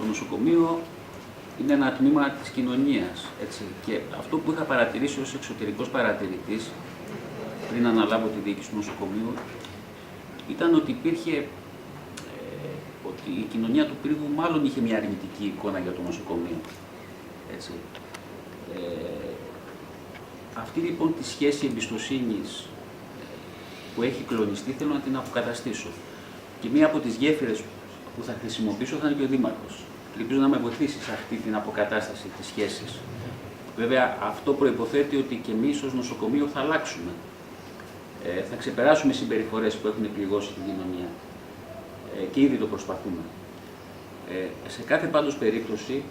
Το νοσοκομείο είναι ένα τμήμα της κοινωνίας. Έτσι. Και αυτό που είχα παρατηρήσει ως εξωτερικός παρατηρητής, πριν αναλάβω τη διοίκηση του νοσοκομείου, ήταν ότι ότι η κοινωνία του Πύργου μάλλον είχε μια αρνητική εικόνα για το νοσοκομείο. Έτσι. Αυτή λοιπόν τη σχέση εμπιστοσύνης που έχει κλονιστεί θέλω να την αποκαταστήσω. Και μία από τις γέφυρες που θα χρησιμοποιήσω θα είναι και ο Δήμαρχος. Ελπίζω να με βοηθήσει σε αυτή την αποκατάσταση της σχέσης. Βέβαια, αυτό προϋποθέτει ότι και εμείς ως νοσοκομείο θα αλλάξουμε. Θα ξεπεράσουμε συμπεριφορές που έχουν πληγώσει την κοινωνία. Και ήδη το προσπαθούμε. Σε κάθε πάντως περίπτωση,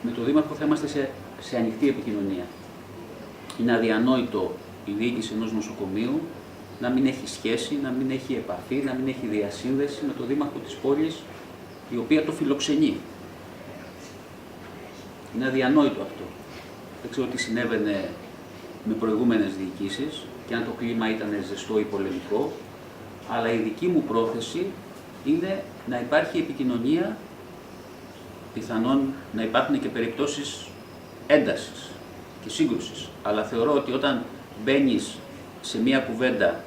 με τον Δήμαρχο θα είμαστε σε ανοιχτή επικοινωνία. Είναι αδιανόητο η διοίκηση ενός νοσοκομείου να μην έχει σχέση, να μην έχει επαφή, να μην έχει διασύνδεση με τον Δήμαρχο της πόλης, η οποία το φιλοξενεί. Είναι αδιανόητο αυτό. Δεν ξέρω τι συνέβαινε με προηγούμενες διοικήσεις και αν το κλίμα ήταν ζεστό ή πολεμικό, αλλά η δική μου πρόθεση είναι να υπάρχει επικοινωνία, πιθανόν να υπάρχουν και περιπτώσεις έντασης και σύγκρουσης. Αλλά θεωρώ ότι όταν μπαίνεις σε μία κουβέντα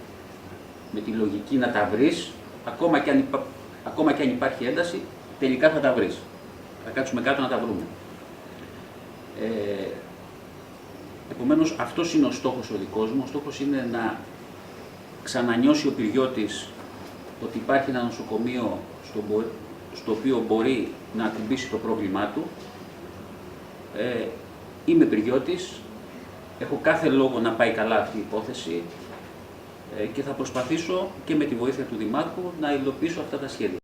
με τη λογική να τα βρεις, ακόμα και αν υπάρχει ένταση, τελικά θα τα βρεις. Θα κάτσουμε κάτω να τα βρούμε. Επομένως, αυτός είναι ο στόχος ο δικός μου. Ο στόχος είναι να ξανανιώσει ο Πυριώτης ότι υπάρχει ένα νοσοκομείο στο οποίο μπορεί να ακουμπήσει το πρόβλημά του. Είμαι Πυριώτης, έχω κάθε λόγο να πάει καλά αυτή η υπόθεση και θα προσπαθήσω και με τη βοήθεια του Δημάρχου να υλοποιήσω αυτά τα σχέδια.